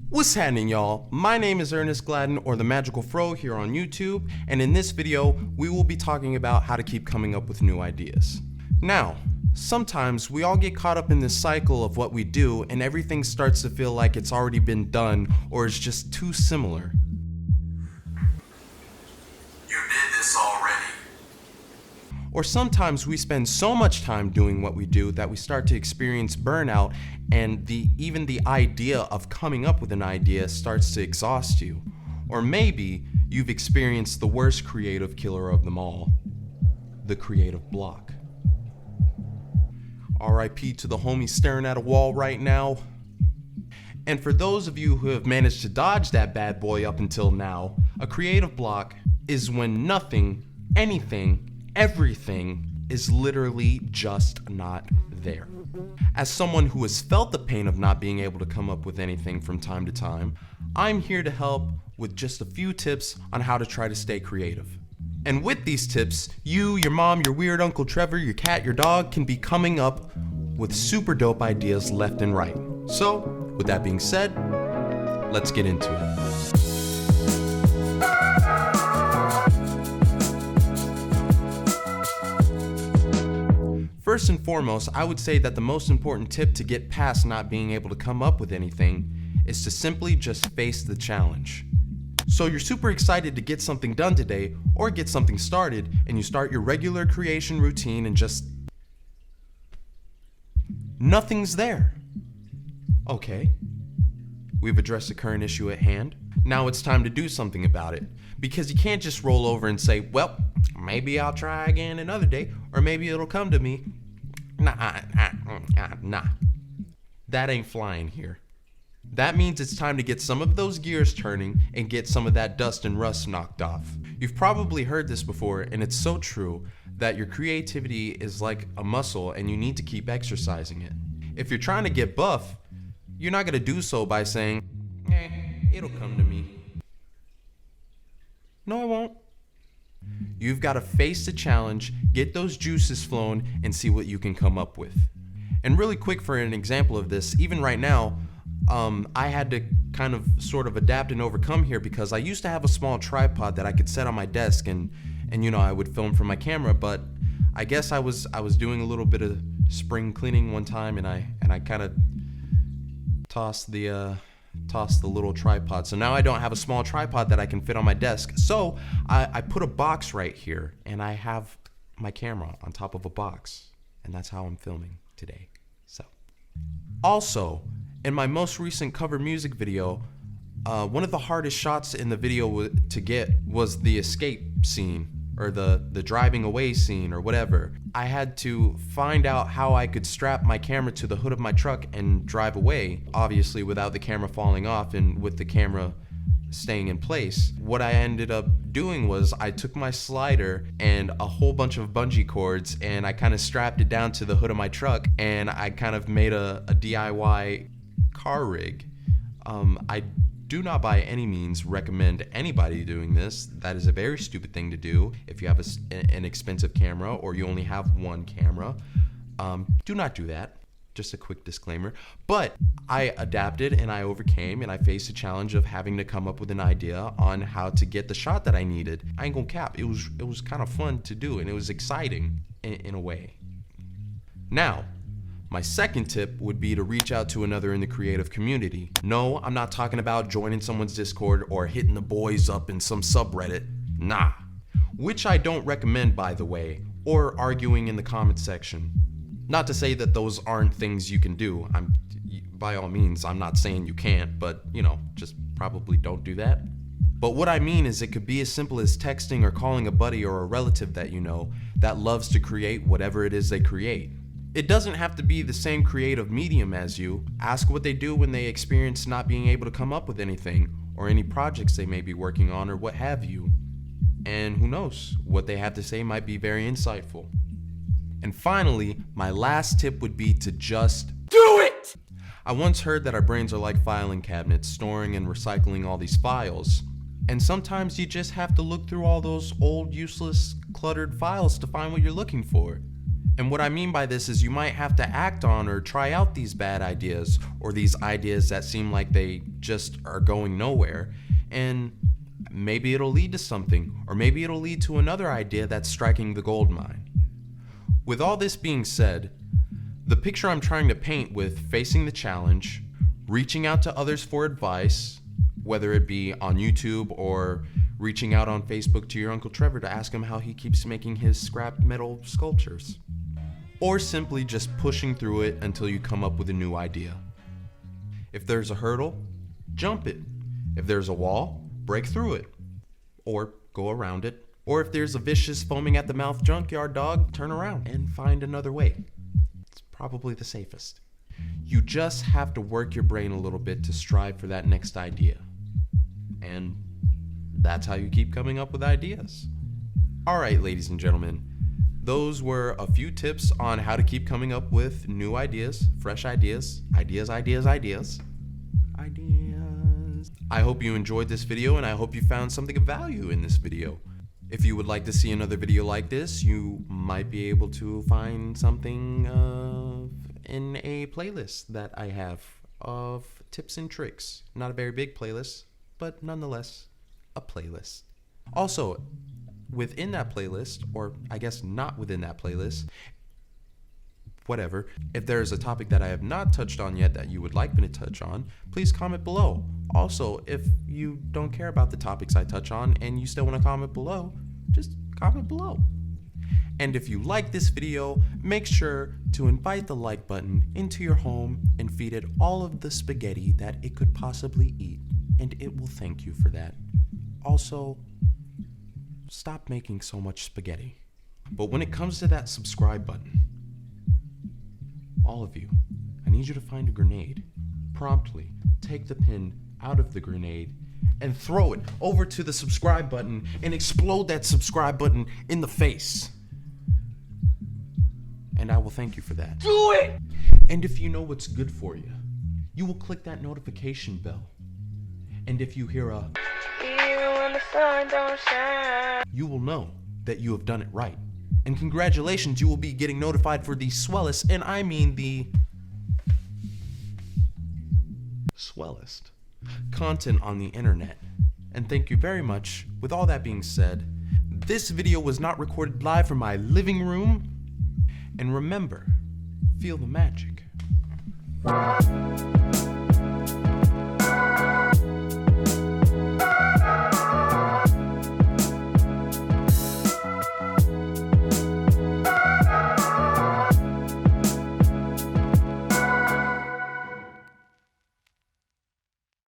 What's happening, y'all? My name is Ernest Gladden, or TheMagicalfro, here on YouTube, and in this video, we will be talking about how to keep coming up with new ideas. Now, sometimes we all get caught up in this cycle of what we do, and everything starts to feel like it's already been done, or is just too similar. You did this already. Or sometimes we spend so much time doing what we do that we start to experience burnout, and even the idea of coming up with an idea starts to exhaust you. Or maybe you've experienced the worst creative killer of them all, the creative block. RIP to the homie staring at a wall right now. And for those of you who have managed to dodge that bad boy up until now, a creative block is when nothing, anything, everything is literally just not there. As someone who has felt the pain of not being able to come up with anything from time to time, I'm here to help with just a few tips on how to try to stay creative. And with these tips, you, your mom, your weird Uncle Trevor, your cat, your dog can be coming up with super dope ideas left and right. So, with that being said, let's get into it. First and foremost, I would say that the most important tip to get past not being able to come up with anything is to simply just face the challenge. So you're super excited to get something done today or get something started, and you start your regular creation routine and just nothing's there. Okay, we've addressed the current issue at hand. Now it's time to do something about it, because you can't just roll over and say, well, maybe I'll try again another day, or maybe it'll come to me. Nah. That ain't flying here. That means it's time to get some of those gears turning and get some of that dust and rust knocked off. You've probably heard this before, and it's so true, that your creativity is like a muscle and you need to keep exercising it. If you're trying to get buff, you're not gonna do so by saying, it'll come to me. No, it won't. You've got to face the challenge, get those juices flowing, and see what you can come up with. And really quick, for an example of this, even right now, I had to kind of sort of adapt and overcome here, because I used to have a small tripod that I could set on my desk and you know, I would film from my camera, but I guess I was doing a little bit of spring cleaning one time, and I kind of tossed the little tripod. So now I don't have a small tripod that I can fit on my desk. So I put a box right here, and I have my camera on top of a box, and that's how I'm filming today. So also, in my most recent cover music video, one of the hardest shots in the video to get was the escape scene, or the driving away scene, or whatever. I had to find out how I could strap my camera to the hood of my truck and drive away, obviously without the camera falling off and with the camera staying in place. What I ended up doing was I took my slider and a whole bunch of bungee cords, and I kind of strapped it down to the hood of my truck, and I kind of made a DIY car rig. I do not by any means recommend anybody doing this. That is a very stupid thing to do if you have an expensive camera or you only have one camera. Do not do that. Just a quick disclaimer. But I adapted and I overcame, and I faced the challenge of having to come up with an idea on how to get the shot that I needed. I ain't gonna cap. It was kind of fun to do, and it was exciting in a way. Now, my second tip would be to reach out to another in the creative community. No, I'm not talking about joining someone's Discord or hitting the boys up in some subreddit. Nah. Which I don't recommend, by the way, or arguing in the comment section. Not to say that those aren't things you can do. By all means, I'm not saying you can't, but you know, just probably don't do that. But what I mean is, it could be as simple as texting or calling a buddy or a relative that you know that loves to create whatever it is they create. It doesn't have to be the same creative medium as you. Ask what they do when they experience not being able to come up with anything, or any projects they may be working on, or what have you. And who knows, what they have to say might be very insightful. And finally, my last tip would be to just do it! I once heard that our brains are like filing cabinets, storing and recycling all these files. And sometimes you just have to look through all those old, useless, cluttered files to find what you're looking for. And what I mean by this is you might have to act on or try out these bad ideas or these ideas that seem like they just are going nowhere. And maybe it'll lead to something, or maybe it'll lead to another idea that's striking the gold mine. With all this being said, the picture I'm trying to paint with facing the challenge, reaching out to others for advice, whether it be on YouTube or reaching out on Facebook to your Uncle Trevor to ask him how he keeps making his scrap metal sculptures, or simply just pushing through it until you come up with a new idea. If there's a hurdle, jump it. If there's a wall, break through it, or go around it. Or if there's a vicious foaming at the mouth junkyard dog, turn around and find another way. It's probably the safest. You just have to work your brain a little bit to strive for that next idea. And that's how you keep coming up with ideas. All right, ladies and gentlemen, those were a few tips on how to keep coming up with new ideas, fresh ideas. I hope you enjoyed this video, and I hope you found something of value in this video. If you would like to see another video like this, you might be able to find something in a playlist that I have of tips and tricks. Not a very big playlist, but nonetheless, a playlist. Also, within that playlist, or I guess not within that playlist, whatever, if there is a topic that I have not touched on yet that you would like me to touch on, please comment below. Also, if you don't care about the topics I touch on and you still want to comment below, just comment below. And if you like this video, make sure to invite the like button into your home and feed it all of the spaghetti that it could possibly eat, and it will thank you for that. Also, stop making so much spaghetti. But when it comes to that subscribe button, all of you, I need you to find a grenade. Promptly take the pin out of the grenade and throw it over to the subscribe button and explode that subscribe button in the face. And I will thank you for that. Do it! And if you know what's good for you, you will click that notification bell. And if you hear a Even when the sun don't shine. you will know that you have done it right. And congratulations, you will be getting notified for the swellest, and I mean the swellest content on the internet. And thank you very much. With all that being said, this video was not recorded live from my living room. And remember, feel the magic.